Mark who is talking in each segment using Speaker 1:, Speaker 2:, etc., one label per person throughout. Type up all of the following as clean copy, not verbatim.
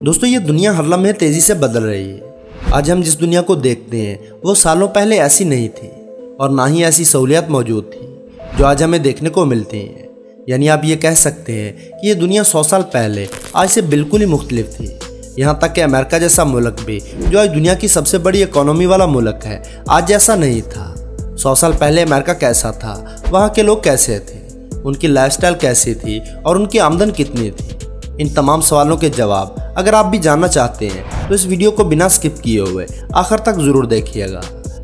Speaker 1: दोस्तों ये दुनिया हर लम्हे तेजी से बदल रही है। आज हम जिस दुनिया को देखते हैं वो सालों पहले ऐसी नहीं थी और ना ही ऐसी सहूलियत मौजूद थी जो आज हमें देखने को मिलती हैं। यानी आप ये कह सकते हैं कि ये दुनिया 100 साल पहले आज से बिल्कुल ही मुख्तलिफ थी। यहाँ तक कि अमेरिका जैसा मुल्क भी जो आज दुनिया की सबसे बड़ी इकोनॉमी वाला मुल्क है, आज जैसा नहीं था। 100 साल पहले अमेरिका कैसा था, वहाँ के लोग कैसे थे, उनकी लाइफस्टाइल कैसी थी और उनकी आमदन कितनी थी। इन तमाम सवालों के जवाब अगर आप भी जानना चाहते हैं तो इस वीडियो को बिना स्किप किए हुए आखिर तक ज़रूर देखिएगा।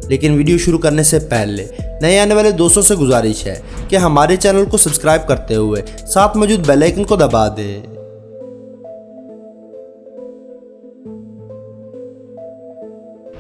Speaker 1: लेकिन वीडियो शुरू करने से पहले नए आने वाले दोस्तों से गुजारिश है कि हमारे चैनल को सब्सक्राइब करते हुए साथ मौजूद बेल आइकन को दबा दें।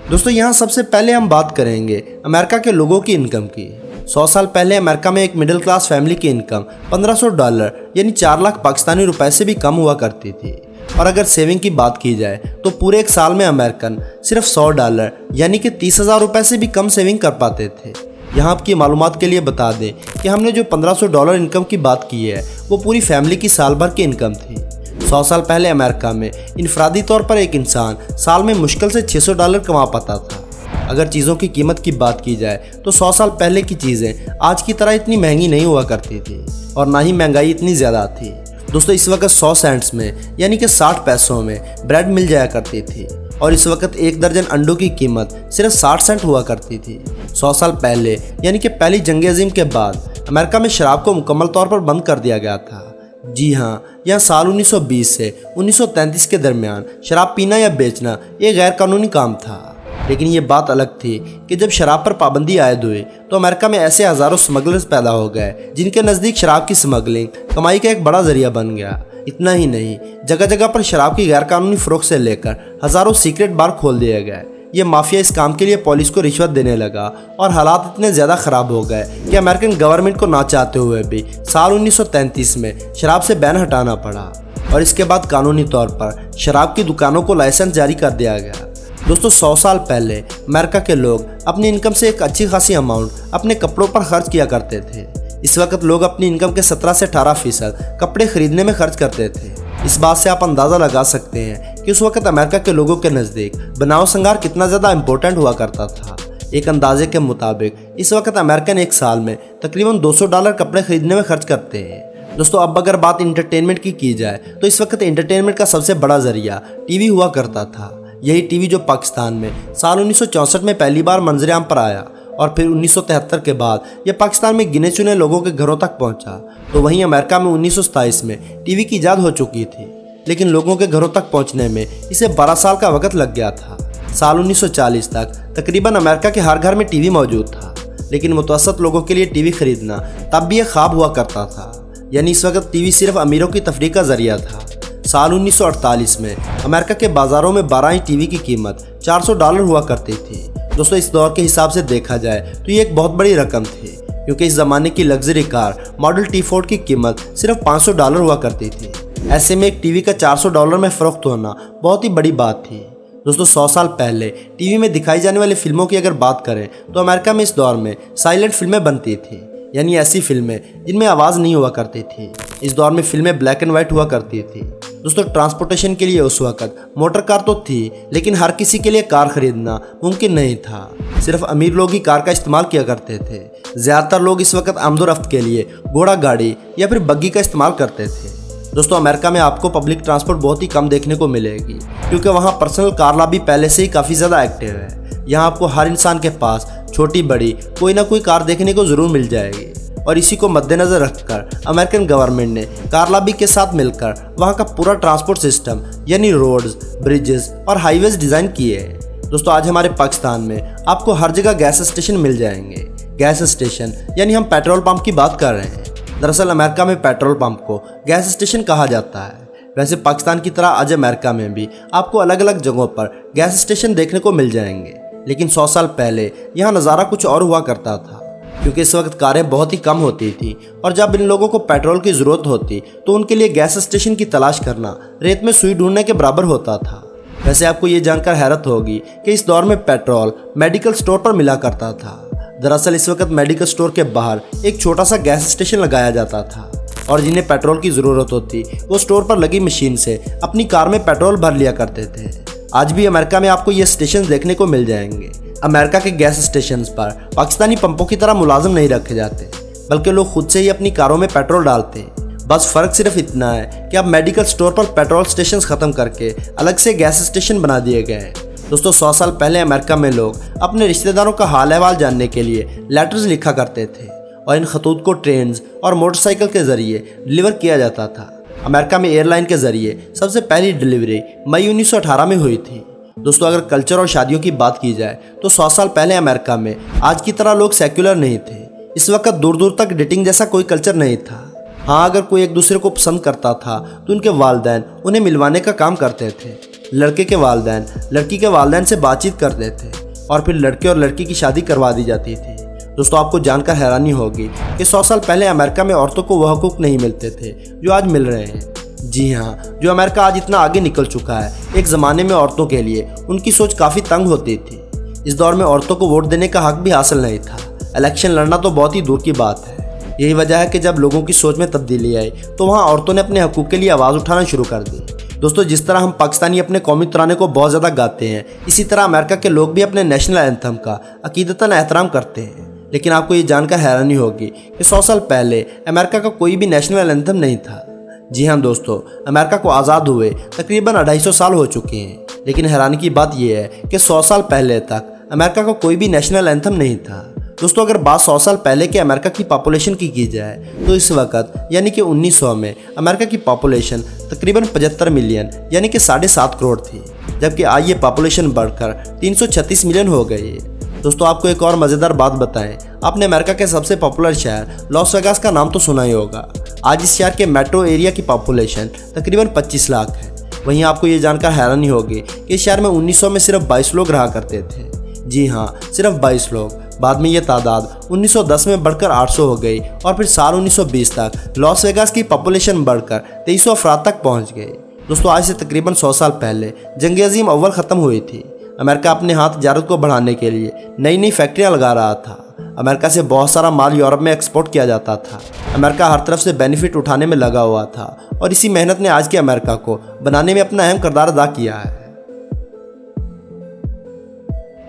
Speaker 1: दोस्तों यहाँ सबसे पहले हम बात करेंगे अमेरिका के लोगों की इनकम की। 100 साल पहले अमेरिका में एक मिडिल क्लास फैमिली की इनकम $1500 यानी 4 लाख पाकिस्तानी रुपए से भी कम हुआ करती थी। और अगर सेविंग की बात की जाए तो पूरे एक साल में अमेरिकन सिर्फ $100 यानी कि 30,000 रुपए से भी कम सेविंग कर पाते थे। यहाँ आपकी मालूमात के लिए बता दें कि हमने जो $1500 इनकम की बात की है वो पूरी फैमिली की साल भर की इनकम थी। 100 साल पहले अमेरिका में इनफरादी तौर पर एक इंसान साल में मुश्किल से $600 कमा पाता था। अगर चीज़ों की कीमत की बात की जाए तो 100 साल पहले की चीज़ें आज की तरह इतनी महंगी नहीं हुआ करती थी और ना ही महंगाई इतनी ज़्यादा थी। दोस्तों इस वक्त 100 सेंट्स में यानी कि 60 पैसों में ब्रेड मिल जाया करती थी और इस वक्त एक दर्जन अंडों की कीमत सिर्फ 60 सेंट हुआ करती थी। 100 साल पहले यानी कि पहली जंग अजीम के बाद अमेरिका में शराब को मुकम्मल तौर पर बंद कर दिया गया था। जी हाँ, यहाँ साल 1920 से 1933 के दरमियान शराब पीना या बेचना एक गैर कानूनी काम था। लेकिन ये बात अलग थी कि जब शराब पर पाबंदी आयद हुई तो अमेरिका में ऐसे हज़ारों स्मगलर्स पैदा हो गए जिनके नज़दीक शराब की स्मगलिंग कमाई का एक बड़ा जरिया बन गया। इतना ही नहीं, जगह जगह पर शराब की गैरकानूनी फ़रोख्त से लेकर हज़ारों सीक्रेट बार खोल दिए गए। ये माफिया इस काम के लिए पुलिस को रिश्वत देने लगा और हालात इतने ज़्यादा ख़राब हो गए कि अमेरिकन गवर्नमेंट को ना चाहते हुए भी साल 1933 में शराब से बैन हटाना पड़ा और इसके बाद कानूनी तौर पर शराब की दुकानों को लाइसेंस जारी कर दिया गया। दोस्तों 100 साल पहले अमेरिका के लोग अपनी इनकम से एक अच्छी खासी अमाउंट अपने कपड़ों पर खर्च किया करते थे। इस वक्त लोग अपनी इनकम के 17 से 18% कपड़े खरीदने में खर्च करते थे। इस बात से आप अंदाज़ा लगा सकते हैं कि उस वक्त अमेरिका के लोगों के नज़दीक बनाव संगार कितना ज़्यादा इम्पोर्टेंट हुआ करता था। एक अंदाजे के मुताबिक इस वक्त अमेरिकन एक साल में तकरीबन $200 कपड़े खरीदने में खर्च करते हैं। दोस्तों अब अगर बात इंटरटेनमेंट की जाए तो इस वक्त इंटरटेनमेंट का सबसे बड़ा जरिया टीवी हुआ करता था। यही टीवी जो पाकिस्तान में साल 1964 में पहली बार मंजर-ए-आम पर आया और फिर 1973 के बाद यह पाकिस्तान में गिने चुने लोगों के घरों तक पहुंचा। तो वहीं अमेरिका में 1927 में टीवी की इजाद हो चुकी थी, लेकिन लोगों के घरों तक पहुंचने में इसे 12 साल का वक्त लग गया था। साल 1940 तक तकरीबन अमेरिका के हर घर में टीवी मौजूद था, लेकिन मुतवसत लोगों के लिए टीवी खरीदना तब भी एक ख्वाब हुआ करता था। यानी इस वक्त टीवी सिर्फ अमीरों की तफरीह का जरिया था। साल 1948 में अमेरिका के बाज़ारों में 12 इंच टीवी की कीमत $400 हुआ करती थी। दोस्तों इस दौर के हिसाब से देखा जाए तो ये एक बहुत बड़ी रकम थी, क्योंकि इस ज़माने की लग्जरी कार मॉडल T4 की कीमत सिर्फ $500 हुआ करती थी। ऐसे में एक टीवी का $400 में फ़रोख्त होना बहुत ही बड़ी बात थी। दोस्तों 100 साल पहले टीवी में दिखाई जाने वाली फिल्मों की अगर बात करें तो अमेरिका में इस दौर में साइलेंट फिल्में बनती थी, यानी ऐसी फिल्में जिनमें आवाज़ नहीं हुआ करती थी। इस दौर में फिल्में ब्लैक एंड वाइट हुआ करती थी। दोस्तों ट्रांसपोर्टेशन के लिए उस वक्त मोटर कार तो थी, लेकिन हर किसी के लिए कार खरीदना मुमकिन नहीं था। सिर्फ अमीर लोग ही कार का इस्तेमाल किया करते थे। ज़्यादातर लोग इस वक्त आमदोरफ्त के लिए घोड़ा गाड़ी या फिर बग्गी का इस्तेमाल करते थे। दोस्तों अमेरिका में आपको पब्लिक ट्रांसपोर्ट बहुत ही कम देखने को मिलेगी, क्योंकि वहाँ पर्सनल कार लॉबी पहले से ही काफ़ी ज़्यादा एक्टिव है। यहाँ आपको हर इंसान के पास छोटी बड़ी कोई ना कोई कार देखने को ज़रूर मिल जाएगी और इसी को मद्देनज़र रखकर अमेरिकन गवर्नमेंट ने कार लॉबी के साथ मिलकर वहाँ का पूरा ट्रांसपोर्ट सिस्टम यानी रोड्स, ब्रिजेस और हाईवेज डिज़ाइन किए हैं। दोस्तों आज हमारे पाकिस्तान में आपको हर जगह गैस स्टेशन मिल जाएंगे। गैस स्टेशन यानी हम पेट्रोल पंप की बात कर रहे हैं। दरअसल अमेरिका में पेट्रोल पंप को गैस स्टेशन कहा जाता है। वैसे पाकिस्तान की तरह आज अमेरिका में भी आपको अलग अलग जगहों पर गैस स्टेशन देखने को मिल जाएंगे, लेकिन 100 साल पहले यहाँ नज़ारा कुछ और हुआ करता था, क्योंकि इस वक्त कारें बहुत ही कम होती थी और जब इन लोगों को पेट्रोल की ज़रूरत होती तो उनके लिए गैस स्टेशन की तलाश करना रेत में सुई ढूंढने के बराबर होता था। वैसे आपको ये जानकर हैरत होगी कि इस दौर में पेट्रोल मेडिकल स्टोर पर मिला करता था। दरअसल इस वक्त मेडिकल स्टोर के बाहर एक छोटा सा गैस स्टेशन लगाया जाता था। और जिन्हें पेट्रोल की ज़रूरत होती वो स्टोर पर लगी मशीन से अपनी कार में पेट्रोल भर लिया करते थे। आज भी अमेरिका में आपको ये स्टेशन देखने को मिल जाएंगे। अमेरिका के गैस स्टेशन पर पाकिस्तानी पंपों की तरह मुलाजिम नहीं रखे जाते, बल्कि लोग खुद से ही अपनी कारों में पेट्रोल डालते हैं। बस फ़र्क सिर्फ इतना है कि अब मेडिकल स्टोर पर पेट्रोल स्टेशन ख़त्म करके अलग से गैस स्टेशन बना दिए गए हैं। दोस्तों 100 साल पहले अमेरिका में लोग अपने रिश्तेदारों का हाल अहवाल जानने के लिए लेटर्स लिखा करते थे और इन खतूत को ट्रेन और मोटरसाइकिल के ज़रिए डिलीवर किया जाता था। अमेरिका में एयरलाइन के ज़रिए सबसे पहली डिलीवरी मई 1918 में हुई थी। दोस्तों अगर कल्चर और शादियों की बात की जाए तो 100 साल पहले अमेरिका में आज की तरह लोग सेक्युलर नहीं थे। इस वक्त दूर दूर तक डेटिंग जैसा कोई कल्चर नहीं था। हाँ, अगर कोई एक दूसरे को पसंद करता था तो उनके वालिदैन उन्हें मिलवाने का काम करते थे। लड़के के वालिदैन लड़की के वालिदैन से बातचीत करते थे और फिर लड़के और लड़की की शादी करवा दी जाती थी। दोस्तों आपको जानकर हैरानी होगी कि 100 साल पहले अमेरिका में औरतों को वह हकूक नहीं मिलते थे जो आज मिल रहे हैं। जी हाँ, जो अमेरिका आज इतना आगे निकल चुका है, एक ज़माने में औरतों के लिए उनकी सोच काफ़ी तंग होती थी। इस दौर में औरतों को वोट देने का हक भी हासिल नहीं था। इलेक्शन लड़ना तो बहुत ही दूर की बात है। यही वजह है कि जब लोगों की सोच में तब्दीली आई तो वहाँ औरतों ने अपने हकूक़ के लिए आवाज़ उठाना शुरू कर दी। दोस्तों जिस तरह हम पाकिस्तानी अपने कौमी तराने को बहुत ज़्यादा गाते हैं, इसी तरह अमेरिका के लोग भी अपने नेशनल एंथम का अकीदतन एहतराम करते हैं। लेकिन आपको ये जानकर हैरानी होगी कि 100 साल पहले अमेरिका का कोई भी नेशनल एंथम नहीं था। जी हाँ दोस्तों, अमेरिका को आज़ाद हुए तकरीबन 250 साल हो चुके हैं, लेकिन हैरानी की बात यह है कि 100 साल पहले तक अमेरिका का कोई भी नेशनल एंथम नहीं था। दोस्तों अगर बात 100 साल पहले के अमेरिका की पॉपुलेशन की जाए तो इस वक्त यानी कि 1900 में अमेरिका की पॉपुलेशन तकरीबन 75 मिलियन यानी कि 7.5 करोड़ थी, जबकि आज ये पॉपुलेशन बढ़कर 336 मिलियन हो गई है। दोस्तों आपको एक और मज़ेदार बात बताएं, आपने अमेरिका के सबसे पॉपुलर शहर लॉस वेगास का नाम तो सुना ही होगा। आज इस शहर के मेट्रो एरिया की पॉपुलेशन तकरीबन 25 लाख है। वहीं आपको ये जानकर हैरानी होगी कि इस शहर में 1900 में सिर्फ 22 लोग रहा करते थे। जी हाँ, सिर्फ 22 लोग। बाद में ये तादाद 1910 में बढ़कर 800 हो गई और फिर साल 1920 तक लॉस वेगास की पॉपुलेशन बढ़कर 2300 अफराद तक पहुंच गई। दोस्तों आज से तकरीबन 100 साल पहले जंग अज़ीम अव्वल ख़त्म हुई थी। अमेरिका अपने हाथ तिजारत को बढ़ाने के लिए नई नई फैक्ट्रियाँ लगा रहा था। अमेरिका से बहुत सारा माल यूरोप में एक्सपोर्ट किया जाता था। अमेरिका हर तरफ से बेनिफिट उठाने में लगा हुआ था और इसी मेहनत ने आज के अमेरिका को बनाने में अपना अहम किरदार अदा किया है।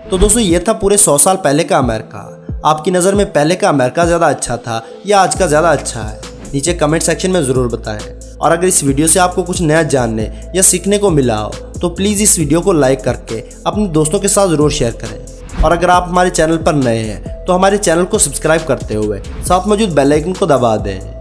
Speaker 1: तो दोस्तों ये था पूरे 100 साल पहले का अमेरिका। आपकी नज़र में पहले का अमेरिका ज़्यादा अच्छा था या आज का ज़्यादा अच्छा है? नीचे कमेंट सेक्शन में ज़रूर बताएं। और अगर इस वीडियो से आपको कुछ नया जानने या सीखने को मिला हो तो प्लीज़ इस वीडियो को लाइक करके अपने दोस्तों के साथ ज़रूर शेयर करें। और अगर आप हमारे चैनल पर नए हैं तो हमारे चैनल को सब्सक्राइब करते हुए साथ मौजूद बेल आइकन को दबा दें।